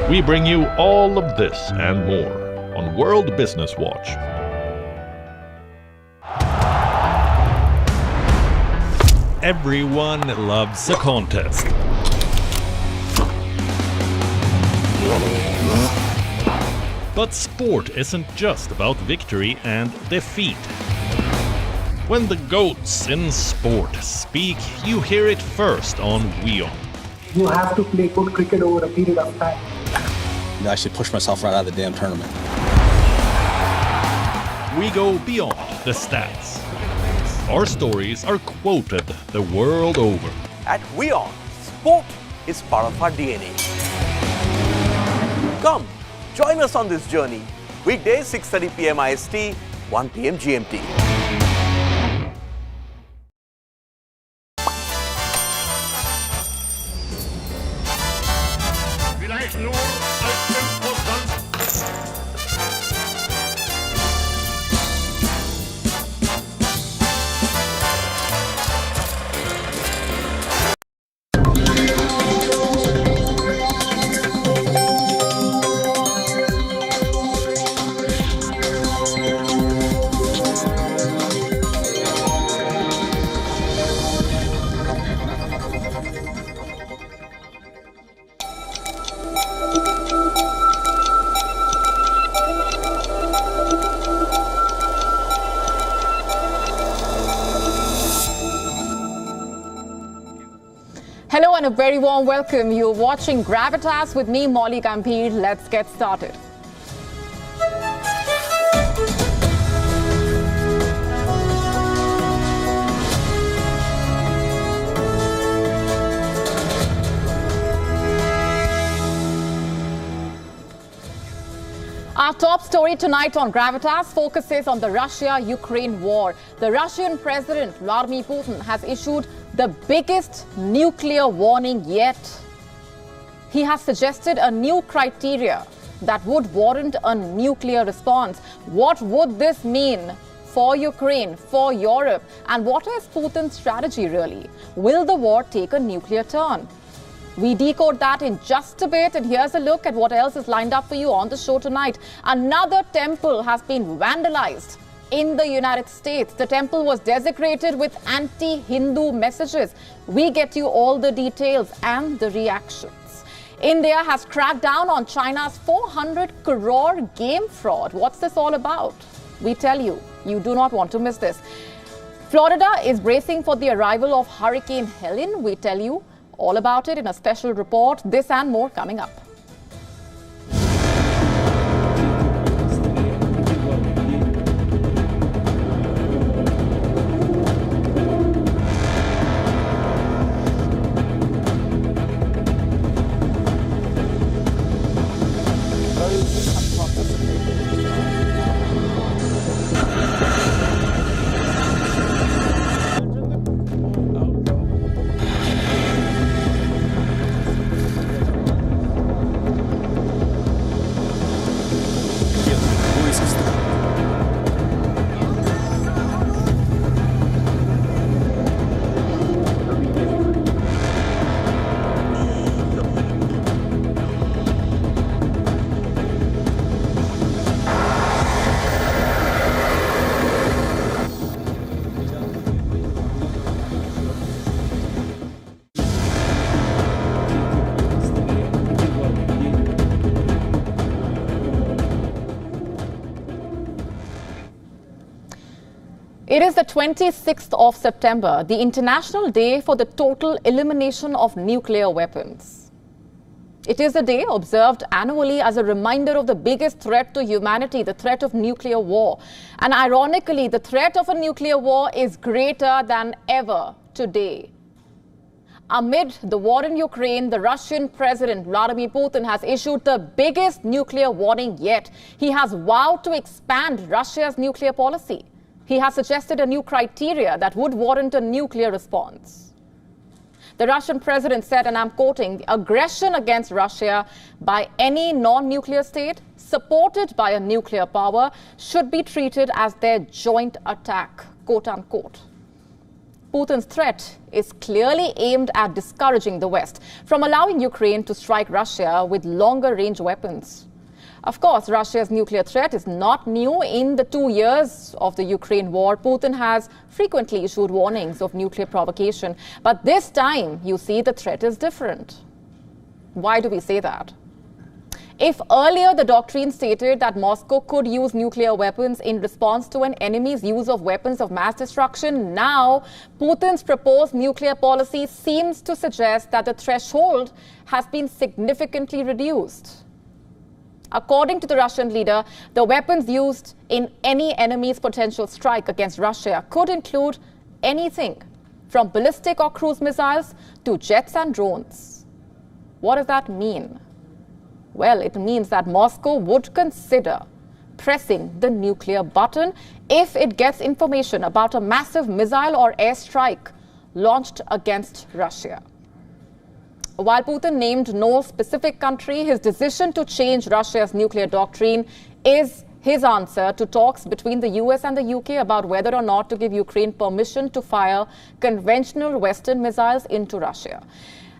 We bring you all of this and more on World Business Watch. Everyone loves a contest. But sport isn't just about victory and defeat. When the GOATs in sport speak, you hear it first on WION. You have to play good cricket over a period of time. I should push myself right out of the damn tournament. We go beyond the stats. Our stories are quoted the world over. At WION, sport is part of our DNA. Come, join us on this journey. Weekdays 6:30 PM IST, 1 PM GMT. Hello and a very warm welcome. You're watching Gravitas with me, Molly Gambhir. Let's get started. Our top story tonight on Gravitas focuses on the Russia-Ukraine war. The Russian President Vladimir Putin has issued the biggest nuclear warning yet. He has suggested a new criteria that would warrant a nuclear response. What would this mean for Ukraine, for Europe? And what is Putin's strategy really? Will the war take a nuclear turn? We decode that in just a bit, and here's a look at what else is lined up for you on the show tonight. Another temple has been vandalized in the United States. The temple was desecrated with anti-Hindu messages. We get you all the details and the reactions. India has cracked down on China's 400 crore game fraud. What's this all about? We tell you. You do not want to miss this. Florida is bracing for the arrival of Hurricane Helen. We tell you all about it in a special report. This and more coming up. It is the 26th of September, the International Day for the Total Elimination of Nuclear Weapons. It is a day observed annually as a reminder of the biggest threat to humanity, the threat of nuclear war. And ironically, the threat of a nuclear war is greater than ever today. Amid the war in Ukraine, the Russian President Vladimir Putin has issued the biggest nuclear warning yet. He has vowed to expand Russia's nuclear policy. He has suggested a new criteria that would warrant a nuclear response. The Russian president said, and I'm quoting, aggression against Russia by any non-nuclear state supported by a nuclear power should be treated as their joint attack, quote unquote. Putin's threat is clearly aimed at discouraging the West from allowing Ukraine to strike Russia with longer-range weapons. Of course, Russia's nuclear threat is not new. In the 2 years of the Ukraine war, Putin has frequently issued warnings of nuclear provocation. But this time, you see, the threat is different. Why do we say that? If earlier the doctrine stated that Moscow could use nuclear weapons in response to an enemy's use of weapons of mass destruction, now Putin's proposed nuclear policy seems to suggest that the threshold has been significantly reduced. According to the Russian leader, the weapons used in any enemy's potential strike against Russia could include anything from ballistic or cruise missiles to jets and drones. What does that mean? Well, it means that Moscow would consider pressing the nuclear button if it gets information about a massive missile or airstrike launched against Russia. While Putin named no specific country, his decision to change Russia's nuclear doctrine is his answer to talks between the US and the UK about whether or not to give Ukraine permission to fire conventional Western missiles into Russia.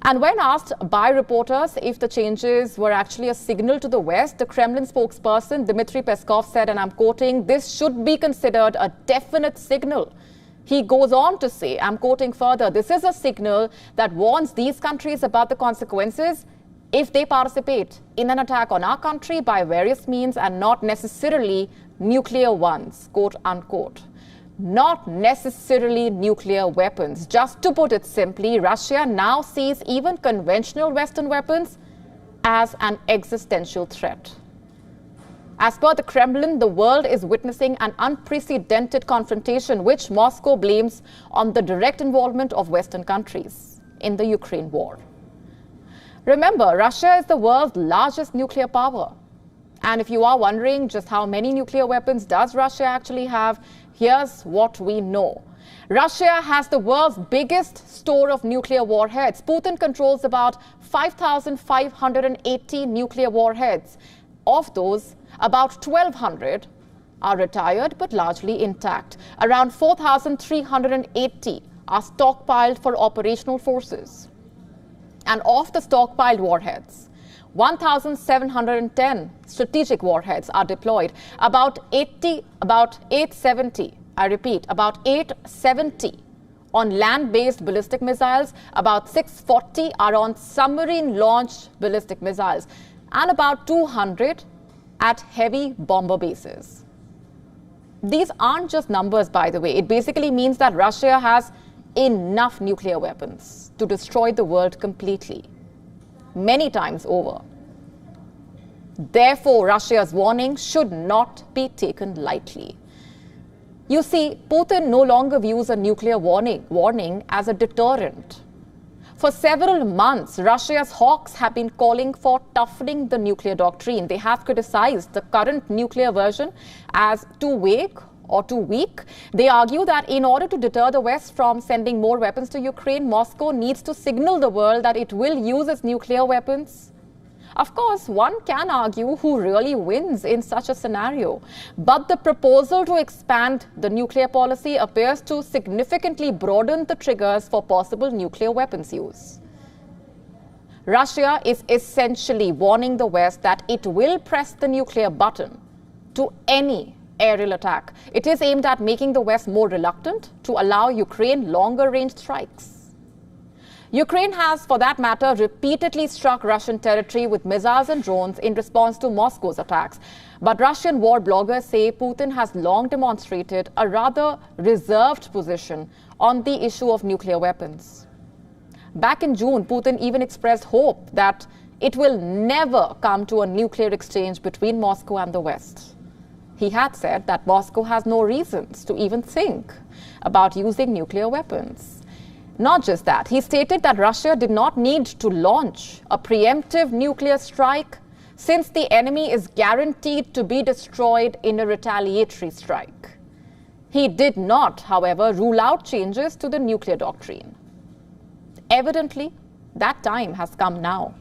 And when asked by reporters if the changes were actually a signal to the West, the Kremlin spokesperson Dmitry Peskov said, and I'm quoting, "This should be considered a definite signal." He goes on to say, I'm quoting further, "This is a signal that warns these countries about the consequences if they participate in an attack on our country by various means and not necessarily nuclear ones," quote unquote. Not necessarily nuclear weapons. Just to put it simply, Russia now sees even conventional Western weapons as an existential threat. As per the Kremlin, the world is witnessing an unprecedented confrontation which Moscow blames on the direct involvement of Western countries in the Ukraine war. Remember, Russia is the world's largest nuclear power. And if you are wondering just how many nuclear weapons does Russia actually have, here's what we know. Russia has the world's biggest store of nuclear warheads. Putin controls about 5,580 nuclear warheads. Of those, about 1,200 are retired but largely intact. Around 4,380 are stockpiled for operational forces. And of the stockpiled warheads, 1,710 strategic warheads are deployed. About 870, I repeat, about 870 on land-based ballistic missiles, about 640 are on submarine-launched ballistic missiles, and about 200 at heavy bomber bases. These aren't just numbers, by the way. It basically means that Russia has enough nuclear weapons to destroy the world completely, many times over. Therefore, Russia's warning should not be taken lightly. You see, Putin no longer views a nuclear warning as a deterrent. For several months, Russia's hawks have been calling for toughening the nuclear doctrine. They have criticized the current nuclear version as too vague or too weak. They argue that in order to deter the West from sending more weapons to Ukraine, Moscow needs to signal the world that it will use its nuclear weapons. Of course, one can argue who really wins in such a scenario. But the proposal to expand the nuclear policy appears to significantly broaden the triggers for possible nuclear weapons use. Russia is essentially warning the West that it will press the nuclear button to any aerial attack. It is aimed at making the West more reluctant to allow Ukraine longer-range strikes. Ukraine has, for that matter, repeatedly struck Russian territory with missiles and drones in response to Moscow's attacks. But Russian war bloggers say Putin has long demonstrated a rather reserved position on the issue of nuclear weapons. Back in June, Putin even expressed hope that it will never come to a nuclear exchange between Moscow and the West. He had said that Moscow has no reasons to even think about using nuclear weapons. Not just that, he stated that Russia did not need to launch a preemptive nuclear strike since the enemy is guaranteed to be destroyed in a retaliatory strike. He did not, however, rule out changes to the nuclear doctrine. Evidently, that time has come now.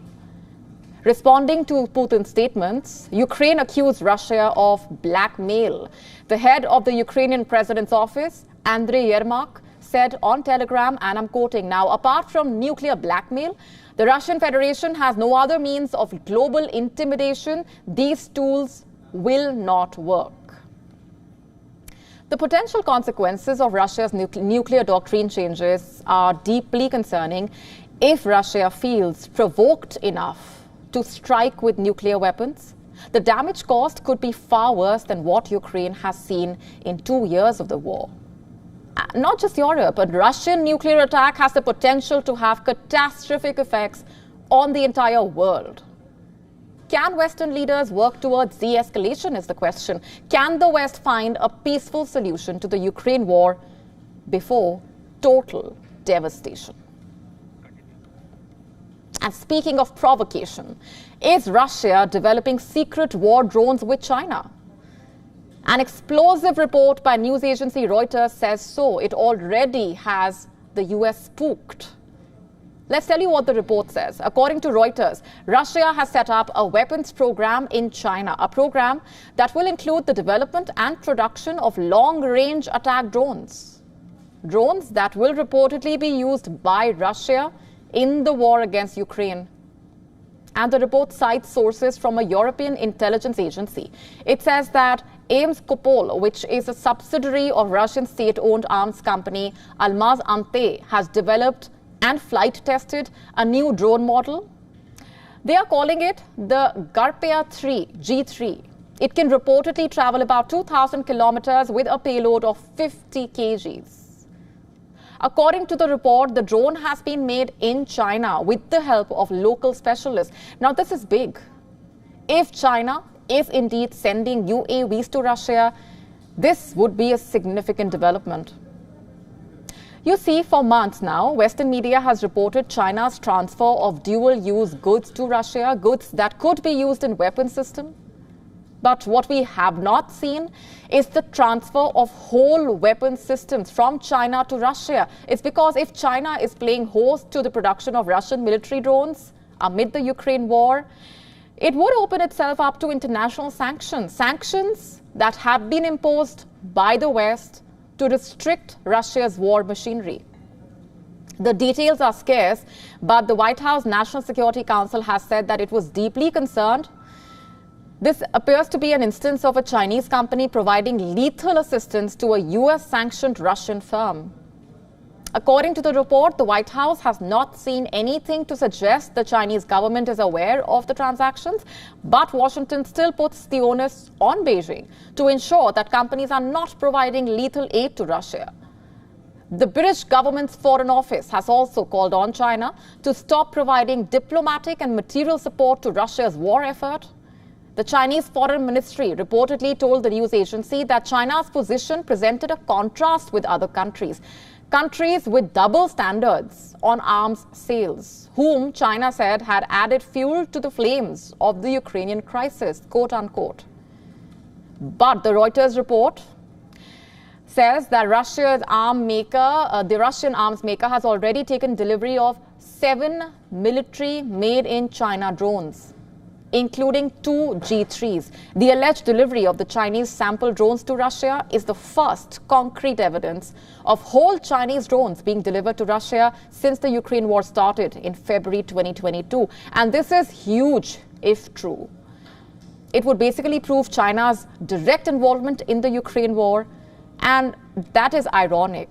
Responding to Putin's statements, Ukraine accused Russia of blackmail. The head of the Ukrainian president's office, Andriy Yermak, said on Telegram, and I'm quoting now, apart from nuclear blackmail, the Russian Federation has no other means of global intimidation. These tools will not work. The potential consequences of Russia's nuclear doctrine changes are deeply concerning if Russia feels provoked enough to strike with nuclear weapons. The damage caused could be far worse than what Ukraine has seen in 2 years of the war. Not just Europe, but Russian nuclear attack has the potential to have catastrophic effects on the entire world. Can Western leaders work towards de-escalation is the question. Can the West find a peaceful solution to the Ukraine war before total devastation? And speaking of provocation, is Russia developing secret war drones with China? An explosive report by news agency Reuters says so. It already has the US spooked. Let's tell you what the report says. According to Reuters, Russia has set up a weapons program in China, a program that will include the development and production of long-range attack drones. Drones that will reportedly be used by Russia in the war against Ukraine. And the report cites sources from a European intelligence agency. It says that Amskopol, which is a subsidiary of Russian state-owned arms company Almaz Ante, has developed and flight tested a new drone model. They are calling it the Garpia 3 G3. It can reportedly travel about 2,000 kilometers with a payload of 50 kgs. According to the report, the drone has been made in China with the help of local specialists. Now, this is big. If China is indeed sending UAVs to Russia, this would be a significant development. You see, for months now, Western media has reported China's transfer of dual-use goods to Russia, goods that could be used in weapon systems. But what we have not seen is the transfer of whole weapon systems from China to Russia. It's because if China is playing host to the production of Russian military drones amid the Ukraine war, it would open itself up to international sanctions, sanctions that have been imposed by the West to restrict Russia's war machinery. The details are scarce, but the White House National Security Council has said that it was deeply concerned. This appears to be an instance of a Chinese company providing lethal assistance to a US-sanctioned Russian firm. According to the report, the White House has not seen anything to suggest the Chinese government is aware of the transactions, but Washington still puts the onus on Beijing to ensure that companies are not providing lethal aid to Russia. The British government's Foreign Office has also called on China to stop providing diplomatic and material support to Russia's war effort. The Chinese Foreign Ministry reportedly told the news agency that China's position presented a contrast with other countries. Countries with double standards on arms sales, whom China said had added fuel to the flames of the Ukrainian crisis, quote unquote. But the Reuters report says that the Russian arms maker has already taken delivery of 7 military made-in-China drones, including 2 G3s. The alleged delivery of the Chinese sample drones to Russia is the first concrete evidence of whole Chinese drones being delivered to Russia since the Ukraine war started in February 2022. And this is huge if true. It would basically prove China's direct involvement in the Ukraine war, and that is ironic.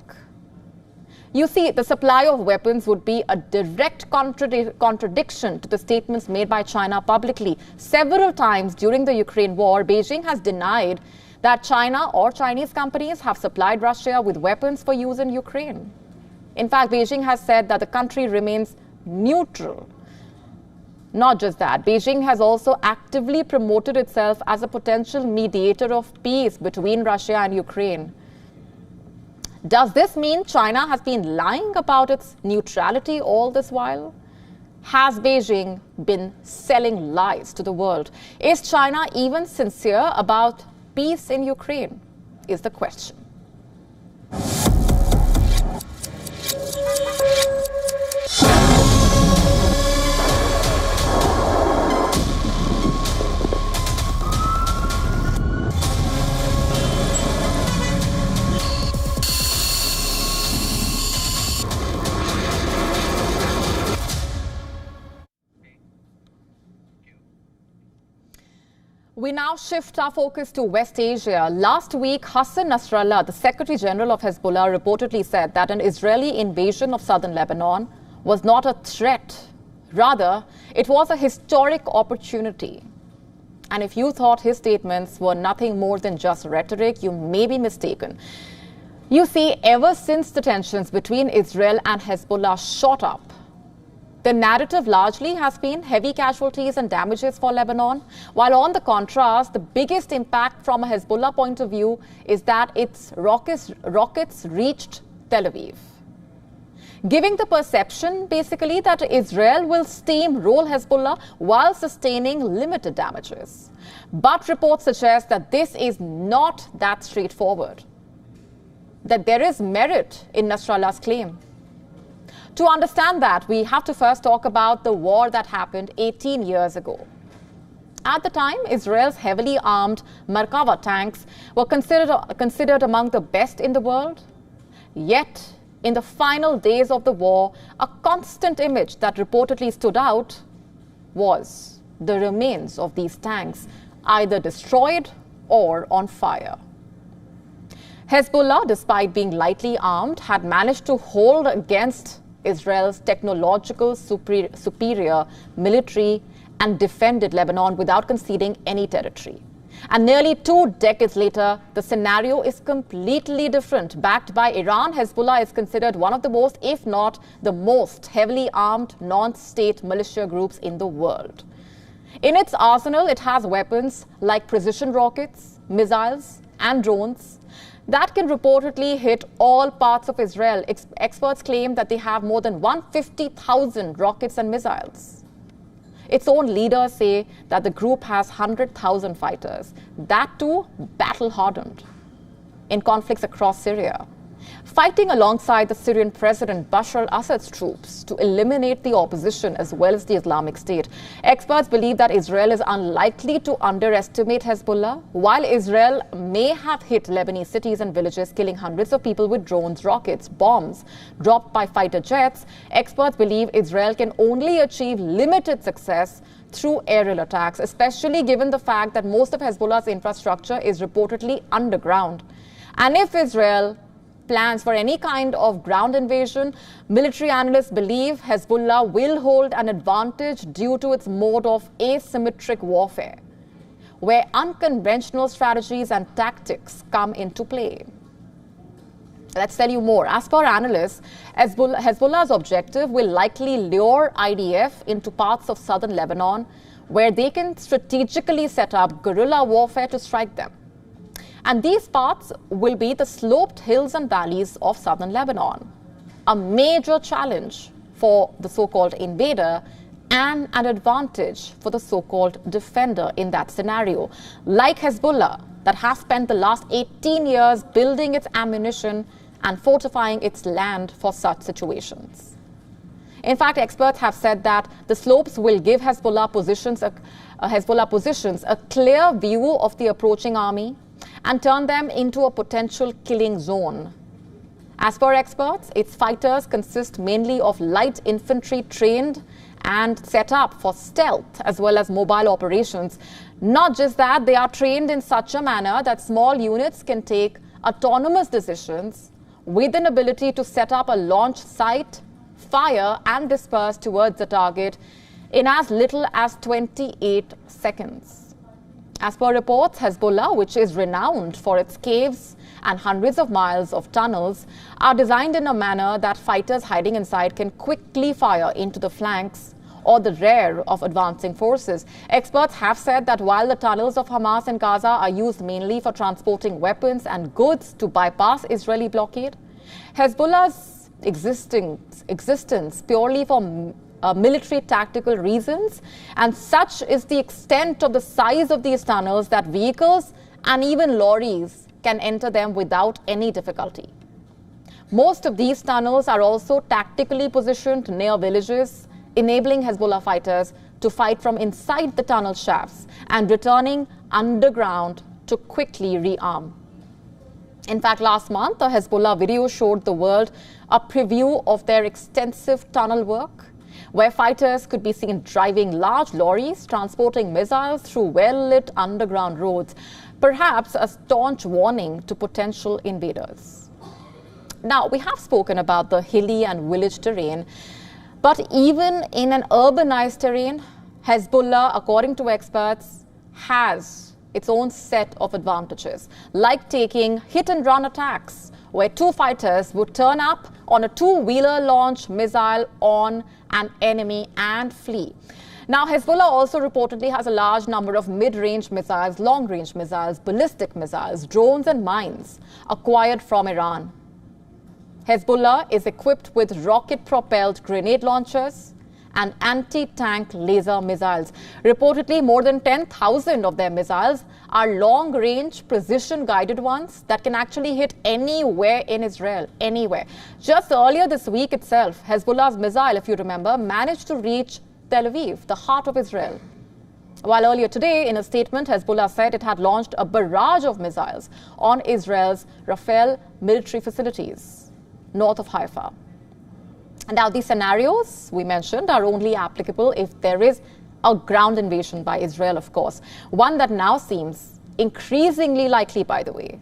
You see, the supply of weapons would be a direct contradiction to the statements made by China publicly. Several times during the Ukraine war, Beijing has denied that China or Chinese companies have supplied Russia with weapons for use in Ukraine. In fact, Beijing has said that the country remains neutral. Not just that, Beijing has also actively promoted itself as a potential mediator of peace between Russia and Ukraine. Does this mean China has been lying about its neutrality all this while? Has Beijing been selling lies to the world? Is China even sincere about peace in Ukraine? Is the question. We now shift our focus to West Asia. Last week, Hassan Nasrallah, the Secretary General of Hezbollah, reportedly said that an Israeli invasion of southern Lebanon was not a threat. Rather, it was a historic opportunity. And if you thought his statements were nothing more than just rhetoric, you may be mistaken. You see, ever since the tensions between Israel and Hezbollah shot up, the narrative largely has been heavy casualties and damages for Lebanon, while on the contrast, the biggest impact from a Hezbollah point of view is that its rockets reached Tel Aviv, giving the perception basically that Israel will steamroll Hezbollah while sustaining limited damages. But reports suggest that this is not that straightforward, that there is merit in Nasrallah's claim. To understand that, we have to first talk about the war that happened 18 years ago. At the time, Israel's heavily armed Merkava tanks were considered among the best in the world. Yet, in the final days of the war, a constant image that reportedly stood out was the remains of these tanks, either destroyed or on fire. Hezbollah, despite being lightly armed, had managed to hold against Israel's technological superior military and defended Lebanon without conceding any territory. And nearly 2 decades later, the scenario is completely different. Backed by Iran, Hezbollah is considered one of the most, if not the most, heavily armed non-state militia groups in the world. In its arsenal, it has weapons like precision rockets, missiles, and drones that can reportedly hit all parts of Israel. Experts claim that they have more than 150,000 rockets and missiles. Its own leaders say that the group has 100,000 fighters, that too battle-hardened, in conflicts across Syria, fighting alongside the Syrian President Bashar al-Assad's troops to eliminate the opposition as well as the Islamic State. Experts believe that Israel is unlikely to underestimate Hezbollah. While Israel may have hit Lebanese cities and villages, killing hundreds of people with drones, rockets, bombs dropped by fighter jets, experts believe Israel can only achieve limited success through aerial attacks, especially given the fact that most of Hezbollah's infrastructure is reportedly underground. And if Israel plans for any kind of ground invasion, military analysts believe Hezbollah will hold an advantage due to its mode of asymmetric warfare, where unconventional strategies and tactics come into play. Let's tell you more. As per analysts, Hezbollah's objective will likely lure IDF into parts of southern Lebanon, where they can strategically set up guerrilla warfare to strike them. And these parts will be the sloped hills and valleys of southern Lebanon, a major challenge for the so-called invader and an advantage for the so-called defender in that scenario. Like Hezbollah, that has spent the last 18 years building its ammunition and fortifying its land for such situations. In fact, experts have said that the slopes will give Hezbollah positions a clear view of the approaching army and turn them into a potential killing zone. As per experts, its fighters consist mainly of light infantry trained and set up for stealth as well as mobile operations. Not just that, they are trained in such a manner that small units can take autonomous decisions with an ability to set up a launch site, fire and disperse towards the target in as little as 28 seconds. As per reports, Hezbollah, which is renowned for its caves and hundreds of miles of tunnels, are designed in a manner that fighters hiding inside can quickly fire into the flanks or the rear of advancing forces. Experts have said that while the tunnels of Hamas in Gaza are used mainly for transporting weapons and goods to bypass Israeli blockade, Hezbollah's existence purely for military tactical reasons, and such is the extent of the size of these tunnels that vehicles and even lorries can enter them without any difficulty. Most of these tunnels are also tactically positioned near villages, enabling Hezbollah fighters to fight from inside the tunnel shafts and returning underground to quickly rearm. In fact, last month, a Hezbollah video showed the world a preview of their extensive tunnel work, where fighters could be seen driving large lorries transporting missiles through well-lit underground roads, perhaps a staunch warning to potential invaders. Now, we have spoken about the hilly and village terrain, but even in an urbanized terrain, Hezbollah, according to experts, has its own set of advantages, like taking hit-and-run attacks, where two fighters would turn up on a two-wheeler launch missile on an enemy and flee. Now, Hezbollah also reportedly has a large number of mid-range missiles, long-range missiles, ballistic missiles, drones and mines acquired from Iran. Hezbollah is equipped with rocket-propelled grenade launchers and anti-tank laser missiles. Reportedly, more than 10,000 of their missiles are long-range, precision-guided ones that can actually hit anywhere in Israel, anywhere. Just earlier this week itself, Hezbollah's missile, if you remember, managed to reach Tel Aviv, the heart of Israel. While earlier today, in a statement, Hezbollah said it had launched a barrage of missiles on Israel's Rafale military facilities north of Haifa. Now, these scenarios we mentioned are only applicable if there is a ground invasion by Israel, of course. One that now seems increasingly likely, by the way.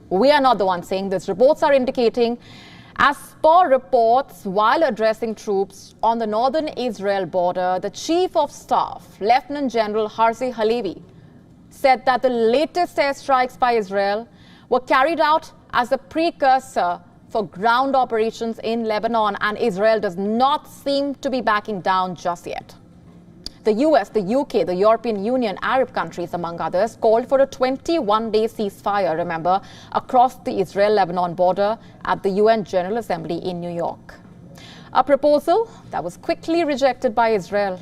We are not the ones saying this. Reports are indicating, as per reports, while addressing troops on the northern Israel border, the Chief of Staff, Lieutenant General Herzi Halevi, said that the latest airstrikes by Israel were carried out as a precursor for ground operations in Lebanon, and Israel does not seem to be backing down just yet. The US, the UK, the European Union, Arab countries, among others, called for a 21-day ceasefire, remember, across the Israel-Lebanon border at the UN General Assembly in New York. A proposal that was quickly rejected by Israel.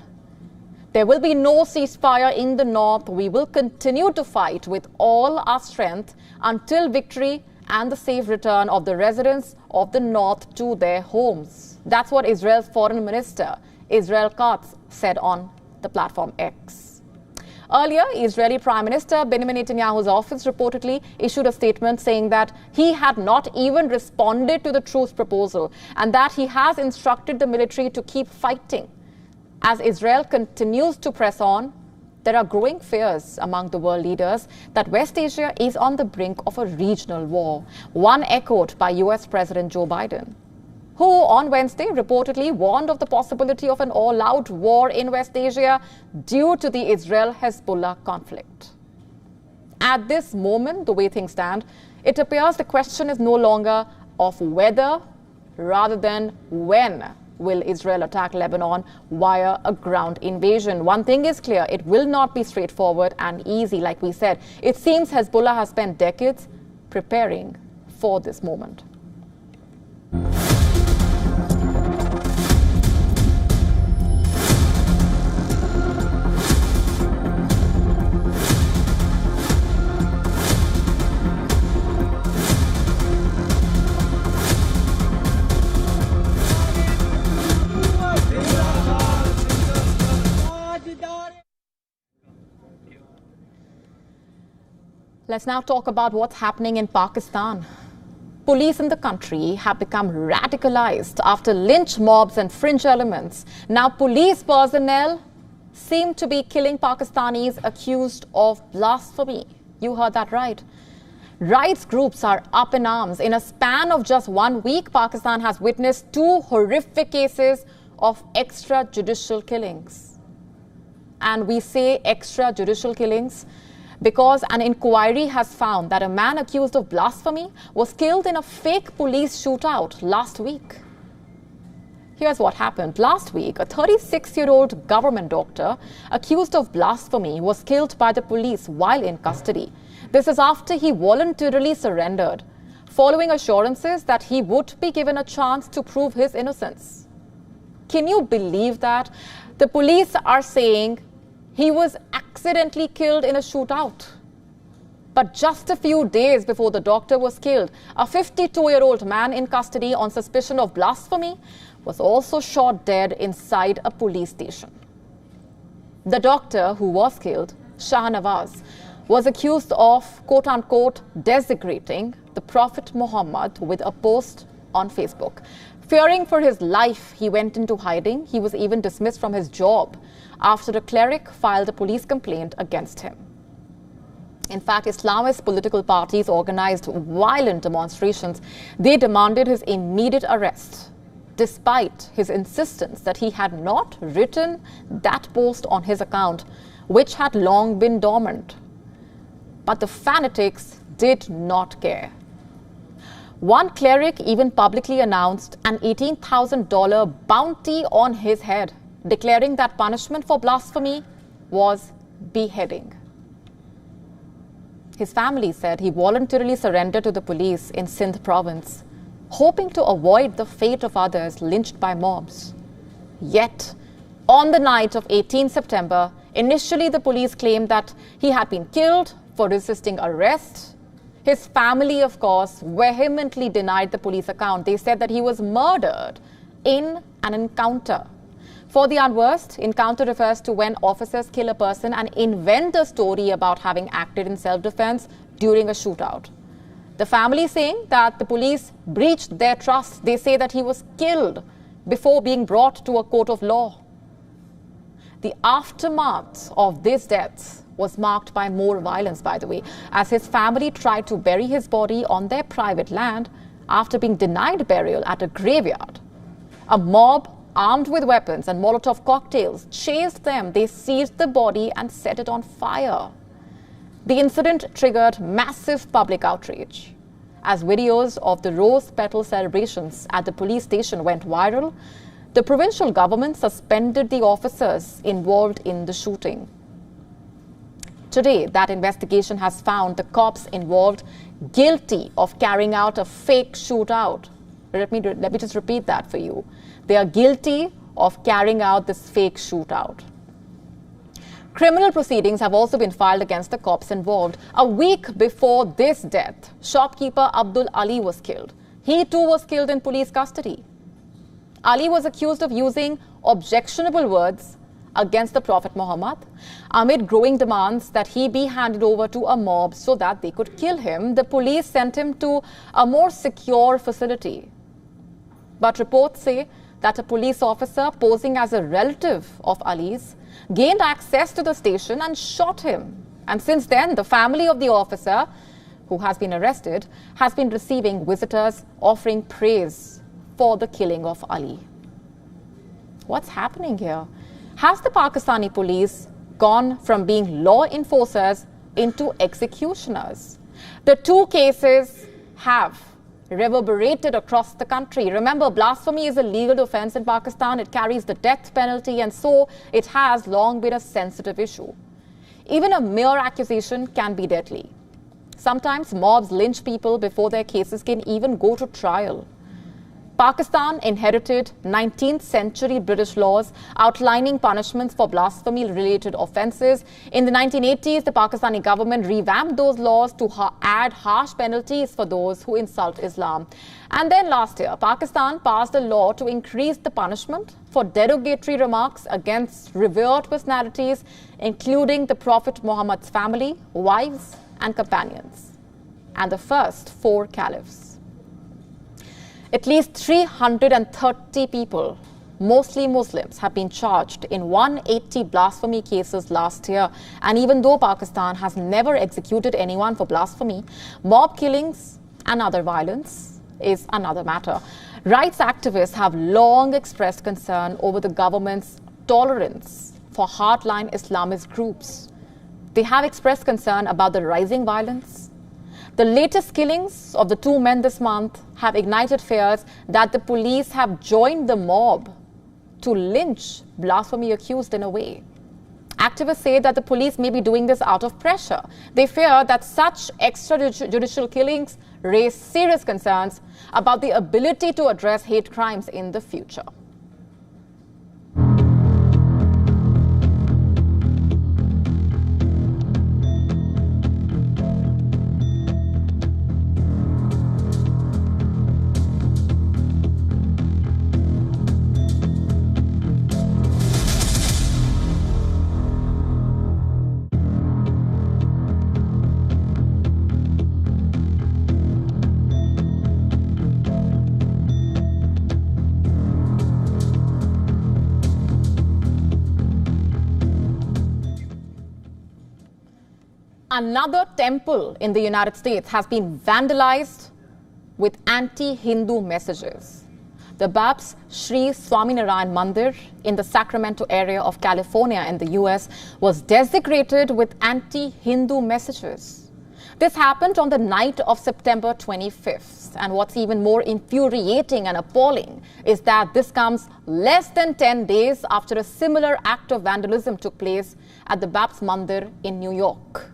There will be no ceasefire in the north. We will continue to fight with all our strength until victory and the safe return of the residents of the north to their homes. That's what Israel's foreign minister, Israel Katz, said on the platform X. Earlier, Israeli Prime Minister Benjamin Netanyahu's office reportedly issued a statement saying that he had not even responded to the truce proposal and that he has instructed the military to keep fighting. As Israel continues to press on, there are growing fears among the world leaders that West Asia is on the brink of a regional war, one echoed by US President Joe Biden, who on Wednesday reportedly warned of the possibility of an all-out war in West Asia due to the Israel-Hezbollah conflict. At this moment, the way things stand, it appears the question is no longer of whether, rather than when will Israel attack Lebanon via a ground invasion. One thing is clear, it will not be straightforward and easy, like we said. It seems Hezbollah has spent decades preparing for this moment. Let's now talk about what's happening in Pakistan. Police in the country have become radicalized after lynch mobs and fringe elements. Now, police personnel seem to be killing Pakistanis accused of blasphemy. You heard that right. Rights groups are up in arms. In a span of just 1 week, Pakistan has witnessed 2 horrific cases of extrajudicial killings. And we say extrajudicial killings because an inquiry has found that a man accused of blasphemy was killed in a fake police shootout last week. Here's what happened. Last week, a 36-year-old government doctor accused of blasphemy was killed by the police while in custody. This is after he voluntarily surrendered, following assurances that he would be given a chance to prove his innocence. Can you believe that? The police are saying he was accidentally killed in a shootout. But just a few days before the doctor was killed, a 52-year-old man in custody on suspicion of blasphemy was also shot dead inside a police station. The doctor who was killed, Shah Nawaz, was accused of, quote-unquote, desecrating the Prophet Muhammad with a post on Facebook. Fearing for his life, he went into hiding. He was even dismissed from his job after a cleric filed a police complaint against him. In fact, Islamist political parties organized violent demonstrations. They demanded his immediate arrest, despite his insistence that he had not written that post on his account, which had long been dormant. But the fanatics did not care. One cleric even publicly announced an $18,000 bounty on his head, declaring that punishment for blasphemy was beheading. His family said he voluntarily surrendered to the police in Sindh province, hoping to avoid the fate of others lynched by mobs. Yet, on the night of 18 September, initially the police claimed that he had been killed for resisting arrest. His family, of course, vehemently denied the police account. They said that he was murdered in an encounter. For the unversed, encounter refers to when officers kill a person and invent a story about having acted in self-defense during a shootout. The family saying that the police breached their trust. They say that he was killed before being brought to a court of law. The aftermath of these deaths was marked by more violence, by the way, as his family tried to bury his body on their private land after being denied burial at a graveyard. A mob armed with weapons and Molotov cocktails chased them. They seized the body and set it on fire. The incident triggered massive public outrage. As videos of the rose petal celebrations at the police station went viral, the provincial government suspended the officers involved in the shooting. Today, that investigation has found the cops involved guilty of carrying out a fake shootout. Let me just repeat that for you. They are guilty of carrying out this fake shootout. Criminal proceedings have also been filed against the cops involved. A week before this death, shopkeeper Abdul Ali was killed. He too was killed in police custody. Ali was accused of using objectionable words against the Prophet Muhammad. Amid growing demands that he be handed over to a mob so that they could kill him, the police sent him to a more secure facility. But reports say that a police officer posing as a relative of Ali's gained access to the station and shot him. And since then, the family of the officer, who has been arrested, has been receiving visitors offering praise for the killing of Ali. What's happening here? Has the Pakistani police gone from being law enforcers into executioners? The two cases have reverberated across the country. Remember, blasphemy is a legal offense in Pakistan. It carries the death penalty, and so it has long been a sensitive issue. Even a mere accusation can be deadly. Sometimes mobs lynch people before their cases can even go to trial. Pakistan inherited 19th century British laws outlining punishments for blasphemy-related offences. In the 1980s, the Pakistani government revamped those laws to add harsh penalties for those who insult Islam. And then last year, Pakistan passed a law to increase the punishment for derogatory remarks against revered personalities, including the Prophet Muhammad's family, wives and companions, and the first 4 caliphs. At least 330 people, mostly Muslims, have been charged in 180 blasphemy cases last year. And even though Pakistan has never executed anyone for blasphemy, mob killings and other violence is another matter. Rights activists have long expressed concern over the government's tolerance for hardline Islamist groups. They have expressed concern about the rising violence. The latest killings of the 2 men this month have ignited fears that the police have joined the mob to lynch blasphemy accused in a way. Activists say that the police may be doing this out of pressure. They fear that such extrajudicial killings raise serious concerns about the ability to address hate crimes in the future. Another temple in the United States has been vandalized with anti-Hindu messages. The Babs Sri Swaminarayan Mandir in the Sacramento area of California in the US was desecrated with anti-Hindu messages. This happened on the night of September 25th. And what's even more infuriating and appalling is that this comes less than 10 days after a similar act of vandalism took place at the Babs Mandir in New York.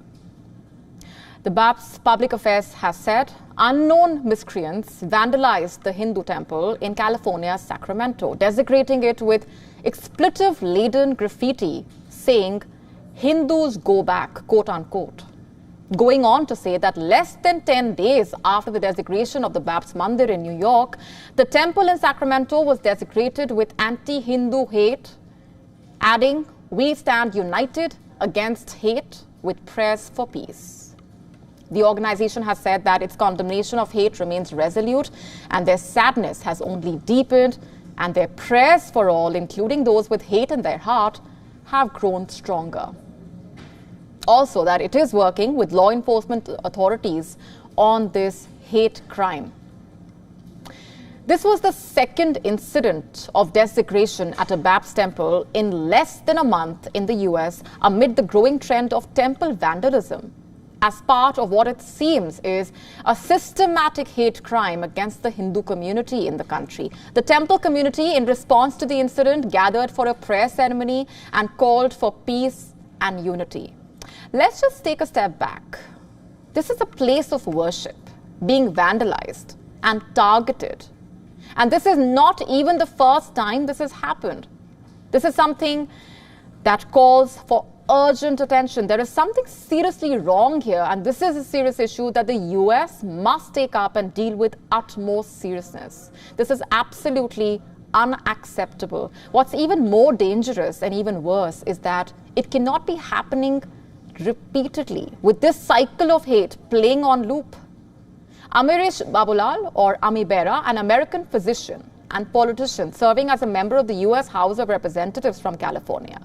The Babs Public Affairs has said unknown miscreants vandalized the Hindu temple in California's Sacramento, desecrating it with expletive-laden graffiti saying, "Hindus go back," quote unquote. Going on to say that less than 10 days after the desecration of the Babs Mandir in New York, the temple in Sacramento was desecrated with anti-Hindu hate, adding, "We stand united against hate with prayers for peace." The organization has said that its condemnation of hate remains resolute and their sadness has only deepened, and their prayers for all, including those with hate in their heart, have grown stronger. Also, that it is working with law enforcement authorities on this hate crime. This was the second incident of desecration at a Babs temple in less than a month in the US amid the growing trend of temple vandalism, as part of what it seems is a systematic hate crime against the Hindu community in the country. The temple community, in response to the incident, gathered for a prayer ceremony and called for peace and unity. Let's just take a step back. This is a place of worship being vandalized and targeted. And this is not even the first time this has happened. This is something that calls for urgent attention. There is something seriously wrong here, and this is a serious issue that the US must take up and deal with utmost seriousness. This is absolutely unacceptable. What's even more dangerous and even worse is that it cannot be happening repeatedly with this cycle of hate playing on loop. Amiresh Babulal, or Ami Bera, an American physician and politician serving as a member of the US House of Representatives from California,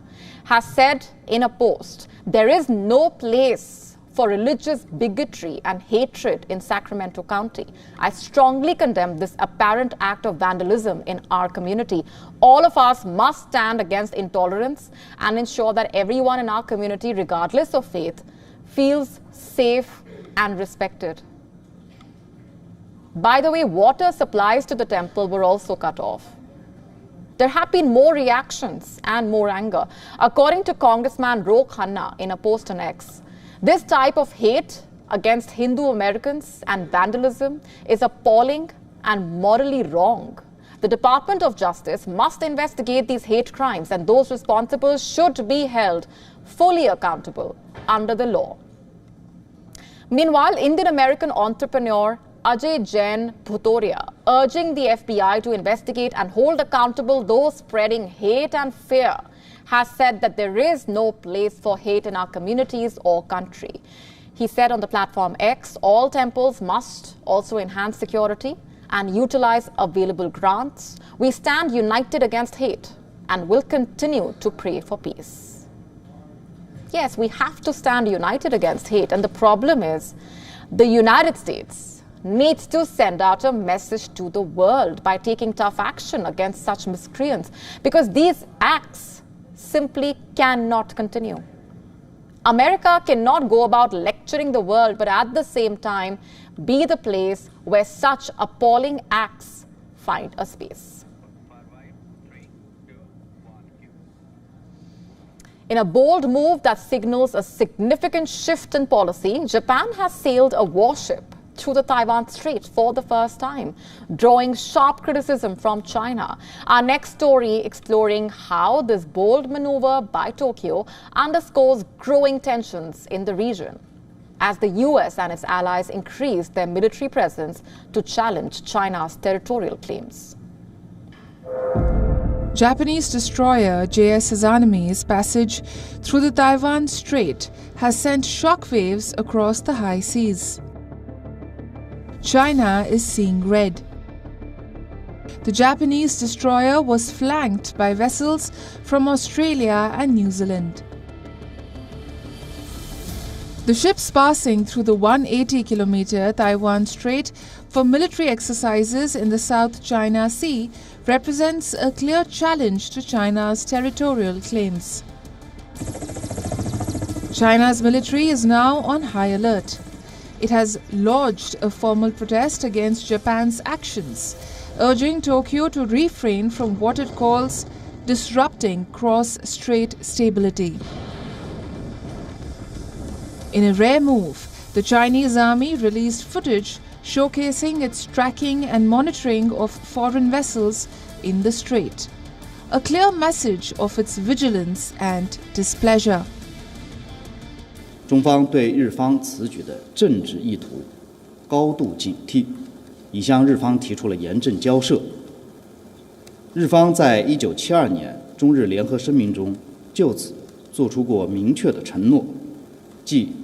has said in a post, "There is no place for religious bigotry and hatred in Sacramento County. I strongly condemn this apparent act of vandalism in our community. All of us must stand against intolerance and ensure that everyone in our community, regardless of faith, feels safe and respected." By the way, water supplies to the temple were also cut off. There have been more reactions and more anger. According to Congressman Ro Khanna in a post on X, this type of hate against Hindu Americans and vandalism is appalling and morally wrong. The Department of Justice must investigate these hate crimes, and those responsible should be held fully accountable under the law. Meanwhile, Indian-American entrepreneur Ajay Jain Bhutoria, urging the FBI to investigate and hold accountable those spreading hate and fear, has said that there is no place for hate in our communities or country. He said on the platform X, all temples must also enhance security and utilize available grants. We stand united against hate and will continue to pray for peace. Yes, we have to stand united against hate. And the problem is the United States needs to send out a message to the world by taking tough action against such miscreants, because these acts simply cannot continue. America cannot go about lecturing the world, but at the same time be the place where such appalling acts find a space. In a bold move that signals a significant shift in policy, Japan has sailed a warship through the Taiwan Strait for the first time, drawing sharp criticism from China. Our next story exploring how this bold maneuver by Tokyo underscores growing tensions in the region as the US and its allies increase their military presence to challenge China's territorial claims. Japanese destroyer JS Sazaname's passage through the Taiwan Strait has sent shockwaves across the high seas. China is seeing red. The Japanese destroyer was flanked by vessels from Australia and New Zealand. The ships passing through the 180-kilometer Taiwan Strait for military exercises in the South China Sea represents a clear challenge to China's territorial claims. China's military is now on high alert. It has lodged a formal protest against Japan's actions, urging Tokyo to refrain from what it calls disrupting cross-strait stability. In a rare move, the Chinese army released footage showcasing its tracking and monitoring of foreign vessels in the strait, a clear message of its vigilance and displeasure. 中方对日方此举的政治意图高度警惕，已向日方提出了严正交涉。日方在1972年中日联合声明中就此作出过明确的承诺，即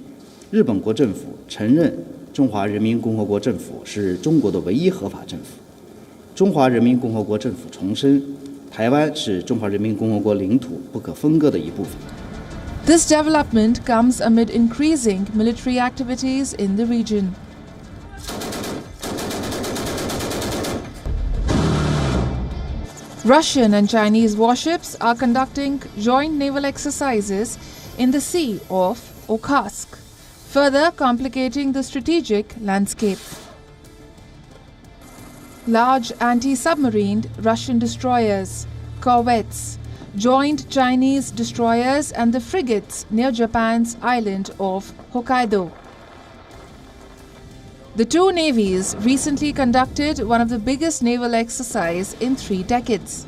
日本国政府承认中华人民共和国政府是中国的唯一合法政府。中华人民共和国政府重申，台湾是中华人民共和国领土不可分割的一部分。This development comes amid increasing military activities in the region. Russian and Chinese warships are conducting joint naval exercises in the Sea of Okhotsk, further complicating the strategic landscape. Large anti-submarine Russian destroyers, corvettes, joined Chinese destroyers and the frigates near Japan's island of Hokkaido. The two navies recently conducted one of the biggest naval exercises in 3 decades.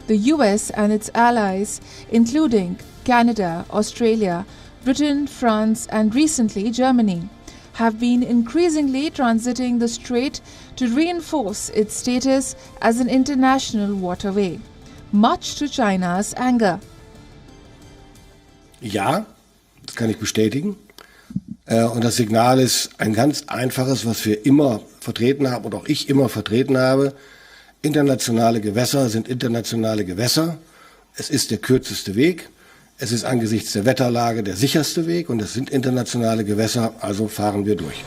The US and its allies, including Canada, Australia, Britain, France, and recently Germany, have been increasingly transiting the strait to reinforce its status as an international waterway, much to China's anger. Ja, das kann ich bestätigen. Und das Signal ist ein ganz einfaches, was wir immer vertreten haben und auch ich immer vertreten habe. Internationale Gewässer sind internationale Gewässer. Es ist der kürzeste Weg. Es ist angesichts der Wetterlage der sicherste Weg und es sind internationale Gewässer, also fahren wir durch.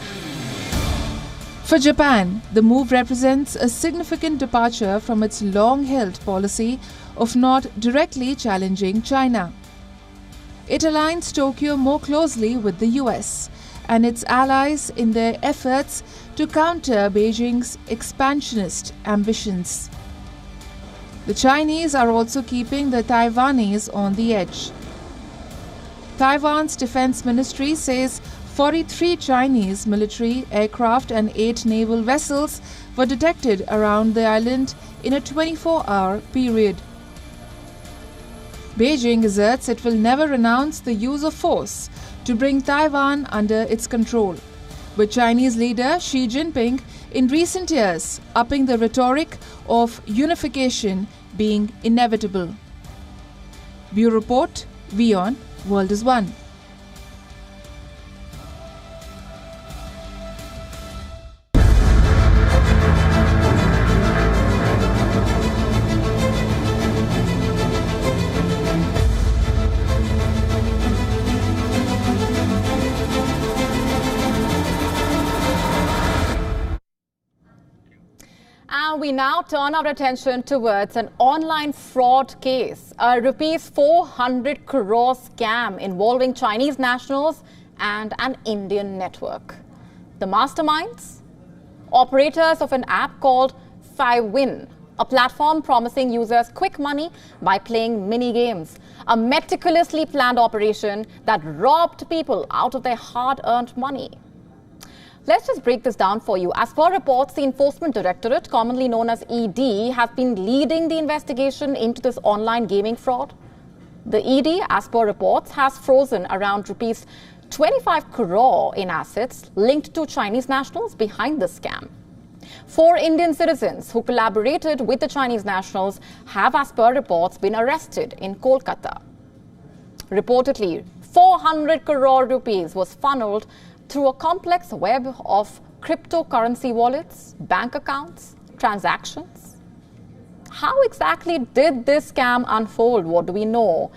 For Japan, the move represents a significant departure from its long-held policy of not directly challenging China. It aligns Tokyo more closely with the US and its allies in their efforts to counter Beijing's expansionist ambitions. The Chinese are also keeping the Taiwanese on the edge. Taiwan's defense ministry says 43 Chinese military aircraft and 8 naval vessels were detected around the island in a 24-hour period. Beijing asserts it will never renounce the use of force to bring Taiwan under its control, with Chinese leader Xi Jinping in recent years upping the rhetoric of unification being inevitable. Bureau Report, WION, World is One. And we now turn our attention towards an online fraud case, a rupees 400 crore scam involving Chinese nationals and an Indian network. The masterminds? Operators of an app called vowing, a platform promising users quick money by playing mini games. A meticulously planned operation that robbed people out of their hard-earned money. Let's just break this down for you. As per reports, the Enforcement Directorate, commonly known as ED, has been leading the investigation into this online gaming fraud. The ED, as per reports, has frozen around rupees 25 crore in assets linked to Chinese nationals behind the scam. 4 Indian citizens who collaborated with the Chinese nationals have, as per reports, been arrested in Kolkata. Reportedly, 400 crore rupees was funneled through a complex web of cryptocurrency wallets, bank accounts, transactions. How exactly did this scam unfold? What do we know?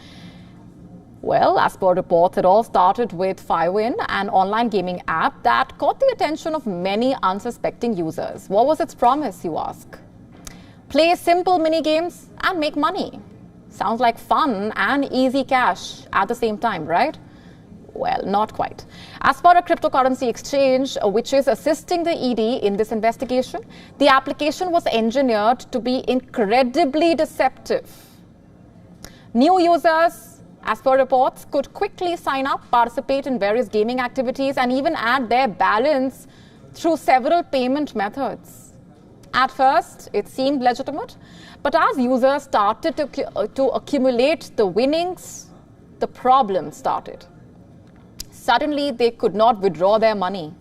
Well, as per reports, it all started with WION, an online gaming app that caught the attention of many unsuspecting users. What was its promise, you ask? Play simple mini games and make money. Sounds like fun and easy cash at the same time, right? Well, not quite. As per a cryptocurrency exchange, which is assisting the ED in this investigation, the application was engineered to be incredibly deceptive. New users, as per reports, could quickly sign up, participate in various gaming activities, and even add their balance through several payment methods. At first, it seemed legitimate, but as users started to accumulate the winnings, the problem started. Suddenly, they could not withdraw their money.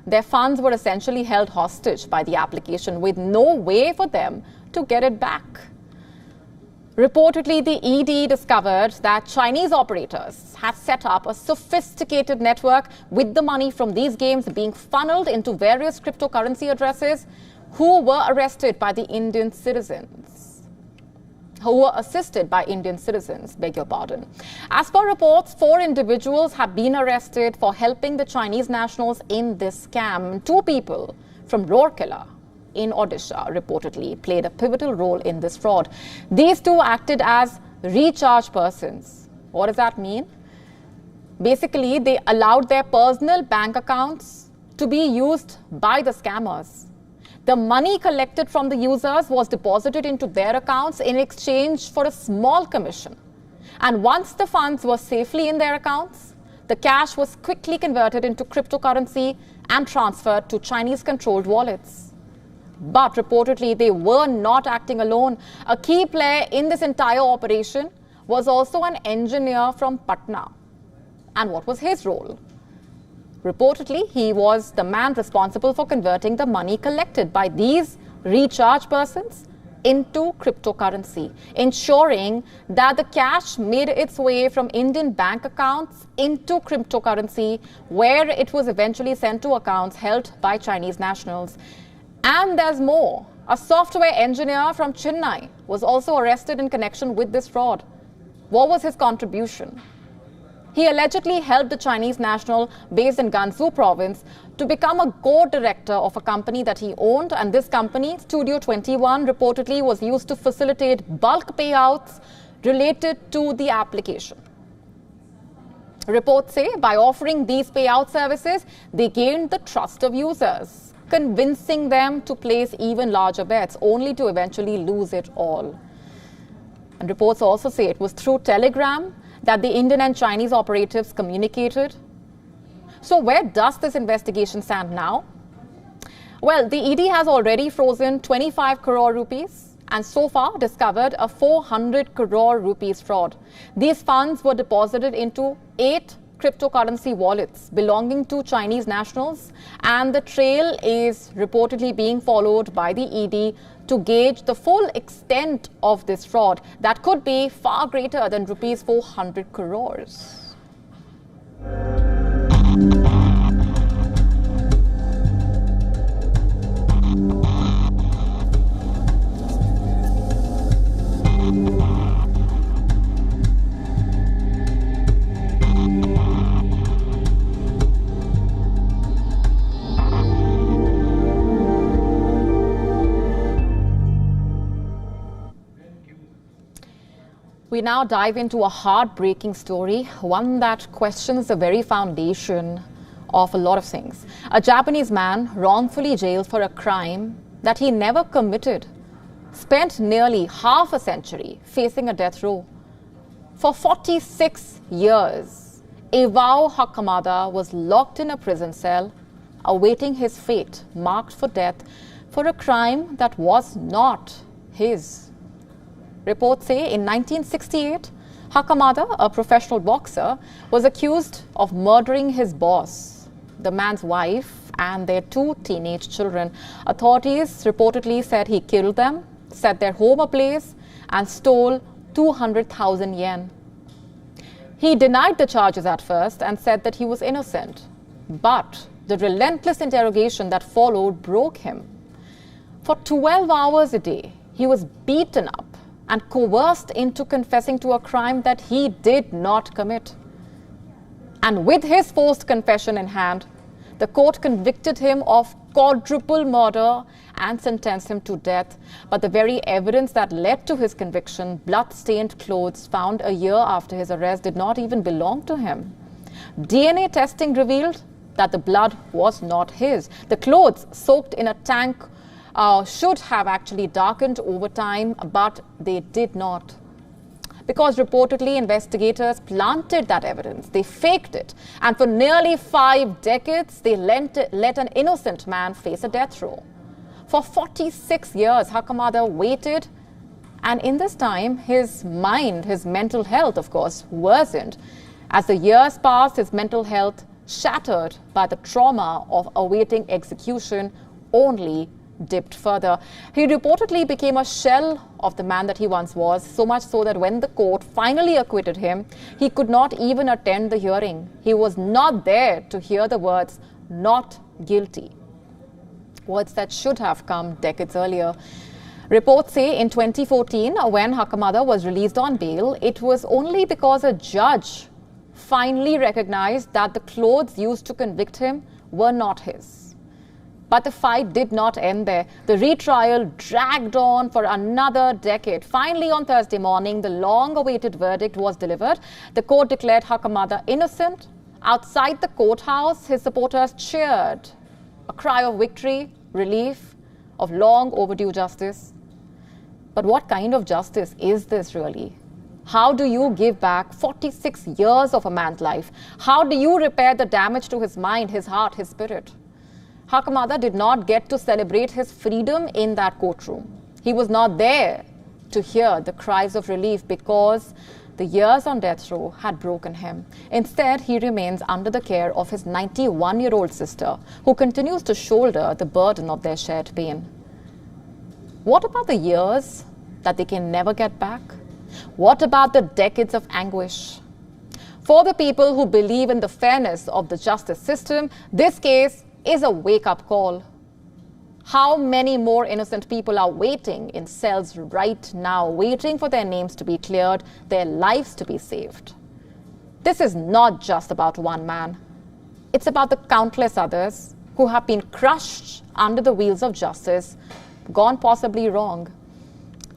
Their funds were essentially held hostage by the application with no way for them to get it back. Reportedly, the ED discovered that Chinese operators had set up a sophisticated network with the money from these games being funneled into various cryptocurrency addresses who were arrested by the Indian citizens. Who were assisted by Indian citizens, beg your pardon. As per reports, 4 individuals have been arrested for helping the Chinese nationals in this scam. 2 people from Rourkela in Odisha reportedly played a pivotal role in this fraud. These 2 acted as recharge persons. What does that mean? Basically, they allowed their personal bank accounts to be used by the scammers. The money collected from the users was deposited into their accounts in exchange for a small commission. And once the funds were safely in their accounts, the cash was quickly converted into cryptocurrency and transferred to Chinese-controlled wallets. But reportedly, they were not acting alone. A key player in this entire operation was also an engineer from Patna. And what was his role? Reportedly, he was the man responsible for converting the money collected by these recharge persons into cryptocurrency, ensuring that the cash made its way from Indian bank accounts into cryptocurrency, where it was eventually sent to accounts held by Chinese nationals. And there's more. A software engineer from Chennai was also arrested in connection with this fraud. What was his contribution? He allegedly helped the Chinese national based in Gansu province to become a co-director of a company that he owned, and this company, Studio 21, reportedly was used to facilitate bulk payouts related to the application. Reports say by offering these payout services, they gained the trust of users, convincing them to place even larger bets, only to eventually lose it all. And reports also say it was through Telegram that the Indian and Chinese operatives communicated. So where does this investigation stand now? Well, the ED has already frozen 25 crore rupees and so far discovered a 400 crore rupees fraud. These funds were deposited into 8 cryptocurrency wallets belonging to Chinese nationals, and the trail is reportedly being followed by the ED to gauge the full extent of this fraud that could be far greater than rupees 400 crores. We now dive into a heartbreaking story, one that questions the very foundation of a lot of things. A Japanese man wrongfully jailed for a crime that he never committed spent nearly half a century facing a death row. For 46 years, Iwao Hakamada was locked in a prison cell, awaiting his fate, marked for death, for a crime that was not his. Reports say in 1968, Hakamada, a professional boxer, was accused of murdering his boss, the man's wife, and their 2 teenage children. Authorities reportedly said he killed them, set their home ablaze, and stole 200,000 yen. He denied the charges at first and said that he was innocent. But the relentless interrogation that followed broke him. For 12 hours a day, he was beaten up, and coerced into confessing to a crime that he did not commit. And with his forced confession in hand, the court convicted him of quadruple murder and sentenced him to death. But the very evidence that led to his conviction, blood-stained clothes found a year after his arrest, did not even belong to him. DNA testing revealed that the blood was not his. The clothes soaked in a tank should have actually darkened over time, but they did not. Because reportedly investigators planted that evidence, they faked it, and for nearly 5 decades they let an innocent man face a death row. For 46 years, Hakamada waited, and in this time his mind, his mental health, of course, worsened. As the years passed, his mental health shattered by the trauma of awaiting execution only dipped further. He reportedly became a shell of the man that he once was, so much so that when the court finally acquitted him, he could not even attend the hearing. He was not there to hear the words, "not guilty," words that should have come decades earlier. Reports say in 2014, when Hakamada was released on bail, it was only because a judge finally recognized that the clothes used to convict him were not his. But the fight did not end there. The retrial dragged on for another decade. Finally, on Thursday morning, the long-awaited verdict was delivered. The court declared Hakamada innocent. Outside the courthouse, his supporters cheered, a cry of victory, relief, of long overdue justice. But what kind of justice is this really? How do you give back 46 years of a man's life? How do you repair the damage to his mind, his heart, his spirit? Hakamada did not get to celebrate his freedom in that courtroom. He was not there to hear the cries of relief because the years on death row had broken him. Instead, he remains under the care of his 91-year-old sister, who continues to shoulder the burden of their shared pain. What about the years that they can never get back? What about the decades of anguish? For the people who believe in the fairness of the justice system, this case is a wake-up call. How many more innocent people are waiting in cells right now, waiting for their names to be cleared, their lives to be saved? This is not just about one man. It's about the countless others who have been crushed under the wheels of justice, gone possibly wrong.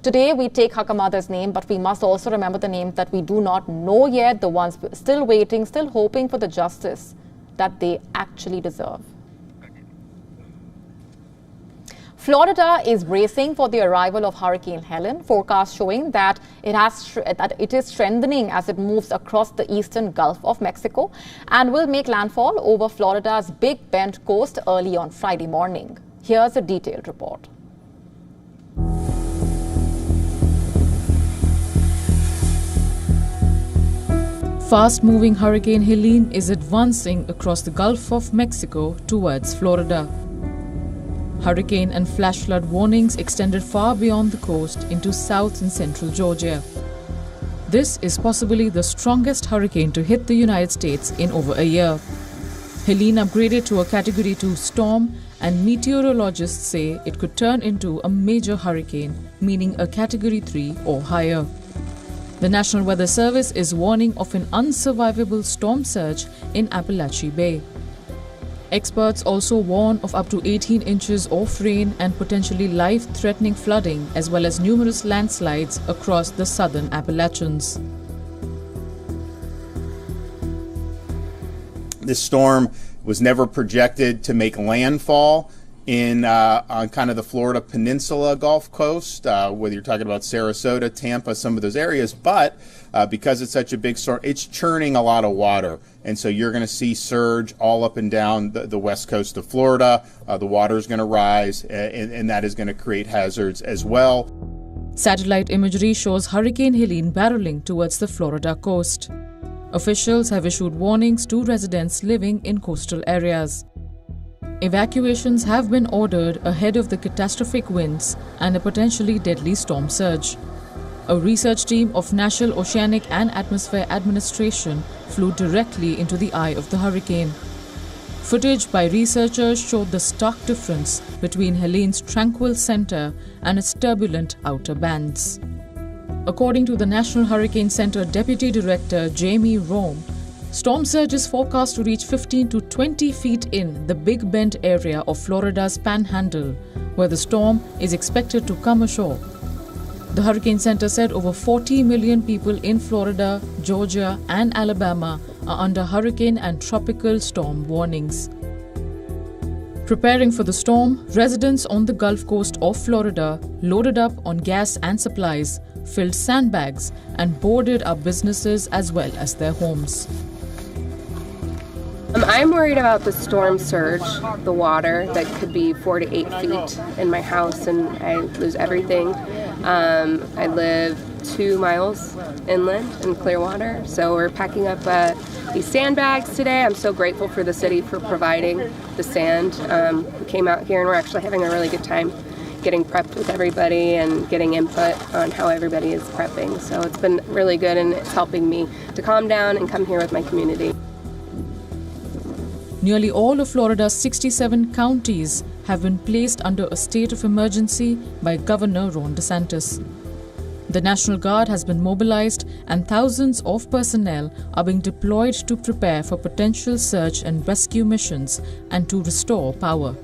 Today, we take Hakamada's name, but we must also remember the names that we do not know yet, the ones still waiting, still hoping for the justice that they actually deserve. Florida is bracing for the arrival of Hurricane Helen, forecasts showing that it is strengthening as it moves across the eastern Gulf of Mexico and will make landfall over Florida's Big Bend coast early on Friday morning. Here's a detailed report. Fast-moving Hurricane Helene is advancing across the Gulf of Mexico towards Florida. Hurricane and flash flood warnings extended far beyond the coast into south and central Georgia. This is possibly the strongest hurricane to hit the United States in over a year. Helene upgraded to a Category 2 storm, and meteorologists say it could turn into a major hurricane, meaning a Category 3 or higher. The National Weather Service is warning of an unsurvivable storm surge in Appalachia Bay. Experts also warn of up to 18 inches of rain and potentially life-threatening flooding, as well as numerous landslides across the southern Appalachians. This storm was never projected to make landfall on kind of the Florida Peninsula Gulf Coast, whether you're talking about Sarasota, Tampa, some of those areas. But because it's such a big storm, it's churning a lot of water. And so you're going to see surge all up and down the west coast of Florida. The water is going to rise, and that is going to create hazards as well. Satellite imagery shows Hurricane Helene barreling towards the Florida coast. Officials have issued warnings to residents living in coastal areas. Evacuations have been ordered ahead of the catastrophic winds and a potentially deadly storm surge. A research team of National Oceanic and Atmosphere Administration flew directly into the eye of the hurricane. Footage by researchers showed the stark difference between Helene's tranquil center and its turbulent outer bands. According to the National Hurricane Center Deputy Director Jamie Rome, storm surge is forecast to reach 15 to 20 feet in the Big Bend area of Florida's Panhandle, where the storm is expected to come ashore. The Hurricane Center said over 40 million people in Florida, Georgia, and Alabama are under hurricane and tropical storm warnings. Preparing for the storm, residents on the Gulf Coast of Florida loaded up on gas and supplies, filled sandbags, and boarded up businesses as well as their homes. I'm worried about the storm surge, the water that could be 4 to 8 feet in my house, and I lose everything. I live 2 miles inland in Clearwater, so we're packing up these sandbags today. I'm so grateful for the city for providing the sand. We came out here and we're actually having a really good time getting prepped with everybody and getting input on how everybody is prepping. So it's been really good, and it's helping me to calm down and come here with my community. Nearly all of Florida's 67 counties have been placed under a state of emergency by Governor Ron DeSantis. The National Guard has been mobilized, and thousands of personnel are being deployed to prepare for potential search and rescue missions and to restore power.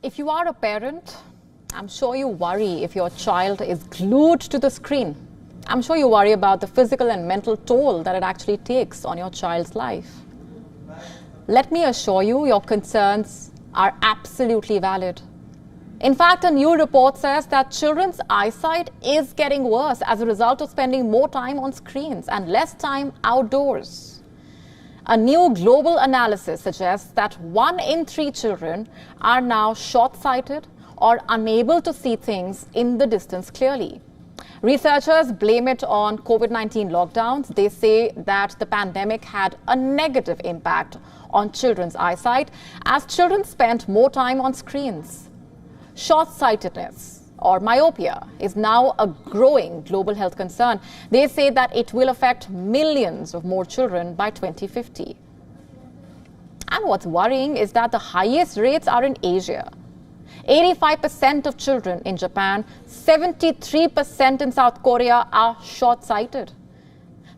If you are a parent, I'm sure you worry if your child is glued to the screen. I'm sure you worry about the physical and mental toll that it actually takes on your child's life. Let me assure you, your concerns are absolutely valid. In fact, a new report says that children's eyesight is getting worse as a result of spending more time on screens and less time outdoors. A new global analysis suggests that 1 in 3 children are now short-sighted or unable to see things in the distance clearly. Researchers blame it on COVID-19 lockdowns. They say that the pandemic had a negative impact on children's eyesight as children spent more time on screens. Short-sightedness or myopia is now a growing global health concern. They say that it will affect millions of more children by 2050. And what's worrying is that the highest rates are in Asia. 85% of children in Japan, 73% in South Korea are short-sighted.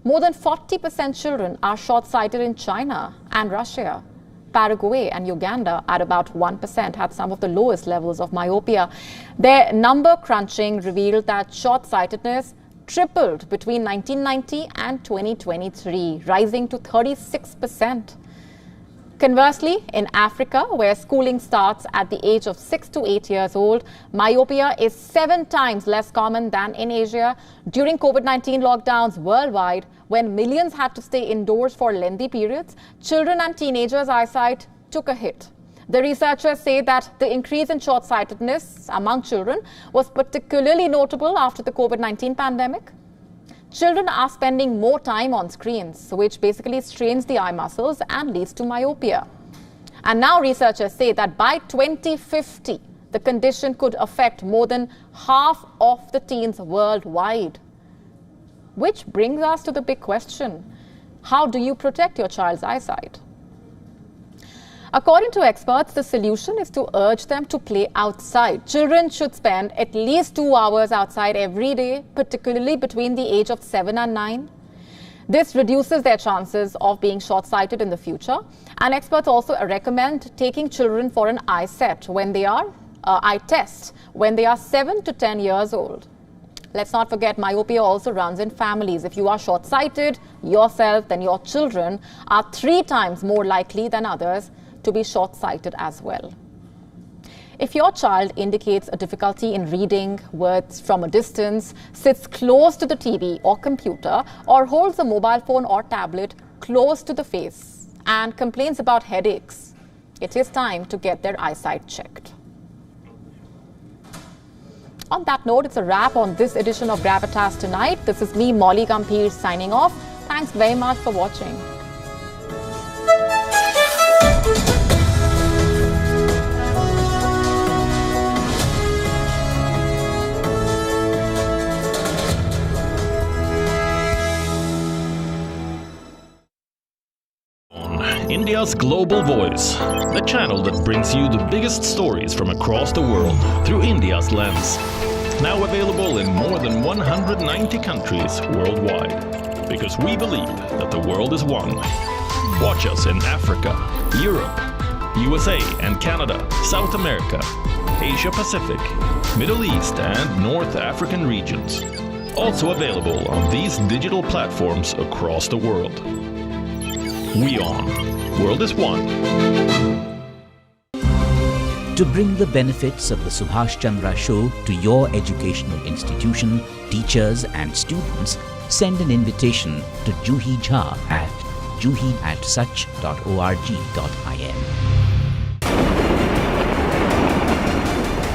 More than 40% children are short-sighted in China and Russia. Paraguay and Uganda at about 1% had some of the lowest levels of myopia. Their number crunching revealed that short-sightedness tripled between 1990 and 2023, rising to 36%. Conversely, in Africa, where schooling starts at the age of 6 to 8 years old, myopia is 7 times less common than in Asia. During COVID-19 lockdowns worldwide, when millions had to stay indoors for lengthy periods, children and teenagers' eyesight took a hit. The researchers say that the increase in short-sightedness among children was particularly notable after the COVID-19 pandemic. Children are spending more time on screens, which basically strains the eye muscles and leads to myopia. And now researchers say that by 2050, the condition could affect more than half of the teens worldwide. Which brings us to the big question: how do you protect your child's eyesight? According to experts, the solution is to urge them to play outside. Children should spend at least 2 hours outside every day, particularly between the age of 7 and 9. This reduces their chances of being short-sighted in the future. And experts also recommend taking children for an eye test when they are 7 to 10 years old. Let's not forget, myopia also runs in families. If you are short-sighted yourself, then your children are 3 times more likely than others to be short-sighted as well. If your child indicates a difficulty in reading words from a distance, sits close to the TV or computer, or holds a mobile phone or tablet close to the face and complains about headaches, it is time to get their eyesight checked. On that note, it's a wrap on this edition of Gravitas Tonight. This is me, Molly Gambhir, signing off. Thanks very much for watching. India's Global Voice, the channel that brings you the biggest stories from across the world through India's lens. Now available in more than 190 countries worldwide. Because we believe that the world is one. Watch us in Africa, Europe, USA and Canada, South America, Asia Pacific, Middle East and North African regions. Also available on these digital platforms across the world. WION. World is one. To bring the benefits of the Subhash Chandra Show to your educational institution, teachers and students, send an invitation to Juhi Jha at juhi@such.org.in.